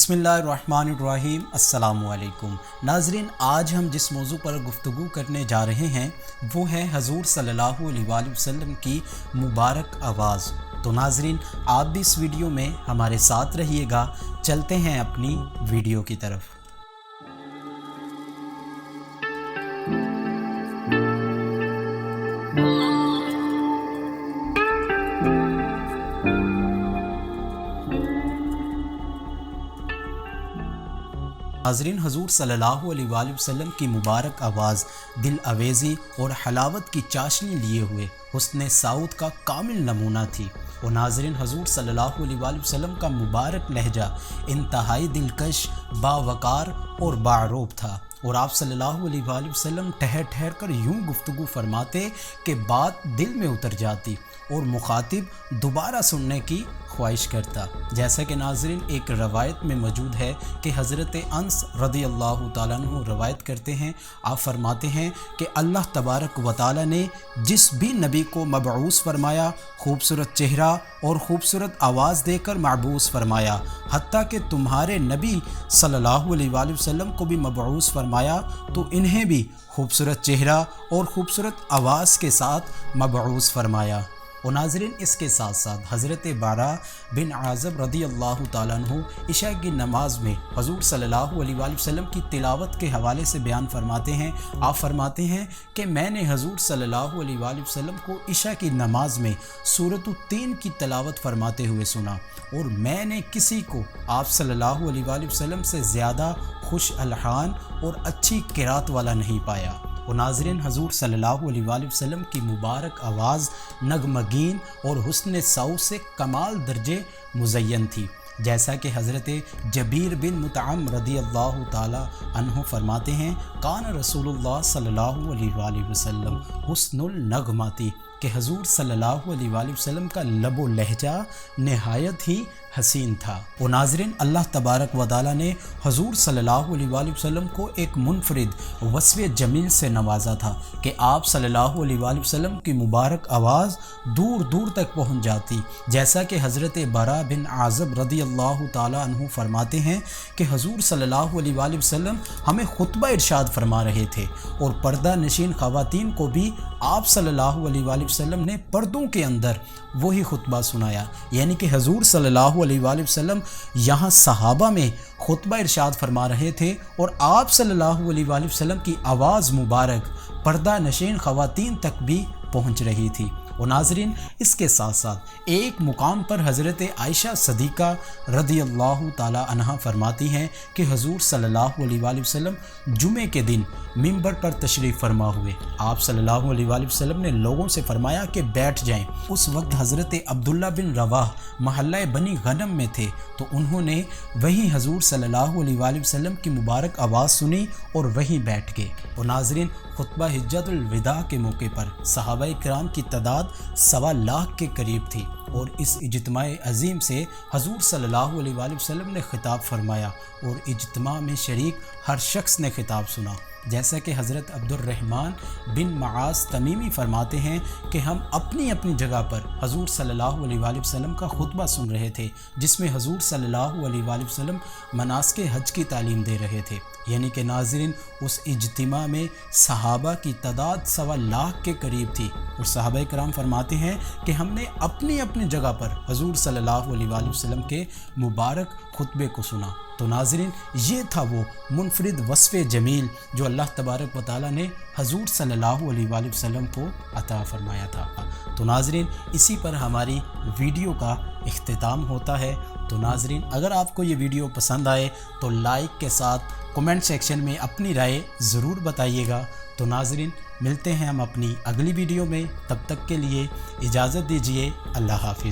बिस्मिल्लाहिर्रहमानिर्रहीम। अस्सलामु अलैकुम नाज़रीन, आज हम जिस मौजू पर गुफ्तगू करने जा रहे हैं वो है हजूर सल्लल्लाहु अलैहि वसल्लम की मुबारक आवाज़। तो नाज़रीन, आप भी इस वीडियो में हमारे साथ रहिएगा। चलते हैं अपनी वीडियो की तरफ। नाज़रीन, हजूर सल्लल्लाहु अलैहि वसल्लम की मुबारक आवाज़ दिल अवेज़ी और हलावत की चाशनी लिए हुए हुस्न साउद का कामिल नमूना थी। और नाज़रीन, हजूर सल्लल्लाहु अलैहि वसल्लम का मुबारक लहजा इंतहाई दिलकश, बावकार और बारूब था। और आप सल्लल्लाहु अलैहि वसल्लम ठहर ठहर कर यूँ गुफ्तगू फरमाते कि बात दिल में उतर जाती और मुखातिब दोबारा सुनने की ख्वाहिश करता। जैसा कि नाज़रीन एक रवायत में मौजूद है कि हज़रत अनस रज़ी अल्लाह ताला अन्हु रवायत करते हैं, आप फरमाते हैं कि अल्लाह तबारक व तआला ने जिस भी नबी को मबऊस फरमाया, खूबसूरत चेहरा और खूबसूरत आवाज़ देकर मबऊस फरमाया, हत्ता कि तुम्हारे नबी सल्लल्लाहु अलैहि वसल्लम को भी मबऊस फरमाया तो इन्हें भी खूबसूरत चेहरा और खूबसूरत आवाज़ के साथ मबऊस फरमाया। और नाज़रीन, इसके साथ साथ हज़रत बारा बिन आज़ब रज़ी अल्लाह ताला अन्हु इशा की नमाज में हजूर सल्लल्लाहु अलैहि वसल्लम की तिलावत के हवाले से बयान फरमाते हैं। आप फरमाते हैं कि मैंने हजूर सल्लल्लाहु अलैहि वसल्लम को इशा की नमाज में सूरत तीन की तिलावत फरमाते हुए सुना और मैंने किसी को आप सल्लल्लाहु अलैहि वसल्लम से ज़्यादा खुश अलहान और अच्छी किरात वाला नहीं पाया। और नाज़रीन, हजूर सल्लल्लाहु अलैहि वसल्लम की मुबारक आवाज़ नगमगीन और हुस्न साउद से कमाल दर्जे मुज़य्यन थी। जैसा कि हज़रत जबीर बिन मुतअम रज़ी अल्लाह ताला अन्हु फरमाते हैं, कान रसूलुल्लाह सल्लल्लाहु अलैहि वसल्लम हुस्नुल नगमाती, कि हजूर सल्लल्लाहु अलैहि वसल्लम का लबो लहजा नहायत ही हसीन था। और नाज़रीन, अल्लाह तबारक व तआला ने हजूर सल्लल्लाहु अलैहि वसल्लम को एक मुनफरिद वस्फ़े जमील से नवाजा था कि आप सल्लल्लाहु अलैहि वसल्लम की मुबारक आवाज़ दूर दूर तक पहुँच जाती। जैसा कि हज़रत बारा बिन आज़ब रज़ी अल्लाह ताला अन्हु फरमाते हैं कि हजूर सल्लल्लाहु अलैहि वसल्लम हमें खुतबा इरशाद फरमा रहे थे और पर्दा नशीन ख़वातीन को भी आप सल्लल्लाहु अलैहि वसल्लम ने पर्दों के अंदर वही खुतबा सुनाया। यानी कि हजूर सल्लल्लाहु अलैहि वसल्लम यहाँ सहाबा में खुतबा इरशाद फरमा रहे थे और आप सल्लल्लाहु अलैहि वसल्लम की आवाज़ मुबारक पर्दा नशीन ख़वातीन तक भी पहुँच रही थी। और नाज़रीन, इसके साथ साथ एक मुकाम पर हज़रत आयशा सदीक़ा रज़ी अल्लाह ताला अन्हा फरमाती हैं कि हजूर सल्लल्लाहु अलैहि वसल्लम जुमे के दिन मिंबर पर तशरीफ़ फरमा हुए। आप सल्लल्लाहु अलैहि वसल्लम ने लोगों से फरमाया कि बैठ जाएं। उस वक्त हज़रत अब्दुल्ला बिन रवाह महल्ला बनी गनम में थे तो उन्होंने वहीं हजूर सल्लल्लाहु अलैहि वसल्लम की मुबारक आवाज़ सुनी और वहीं बैठ गए। और नाज़रीन, खुतबा हिज्जतुल विदा के मौके पर सहाबाए किराम की तादाद 1.25 लाख के करीब थी और इस इज्तिमाए अजीम से हजूर सल्लल्लाहु अलैहि वसल्लम ने खिताब फरमाया और इज्तिमा में शरीक हर शख्स ने खिताब सुना। जैसा कि हज़रत अब्दुर्रहमान बिन मास तमीमी फरमाते हैं कि हम अपनी अपनी जगह पर हजूर सल्लल्लाहु अलैहि वसल्लम का खुतबा सुन रहे थे जिसमें हजूर सल्लल्लाहु अलैहि वसल्लम मनासिक हज की तालीम दे रहे थे। यानी कि नाज़रीन, उस इज्तिमा में सहाबा की तादाद 1.25 लाख के करीब थी और सहाबाए किराम फरमाते हैं कि हमने अपनी अपनी जगह पर हजूर सल्लल्लाहु अलैहि वसल्लम के मुबारक खुतबे को सुना। तो नाज़रीन, ये था वो मुनफरिद वस्फ़े जमील जो अल्लाह तबारक व तआला ने हजूर सल्लल्लाहु अलैहि वसल्लम को अता फरमाया था। तो नाज़रीन, इसी पर हमारी वीडियो का इख्तिताम होता है। तो नाज़रीन, अगर आपको ये वीडियो पसंद आए तो लाइक के साथ कमेंट सेक्शन में अपनी राय ज़रूर बताइएगा। तो नाज़रीन, मिलते हैं हम अपनी अगली वीडियो में, तब तक के लिए इजाज़त दीजिए। अल्लाह हाफ़िज़।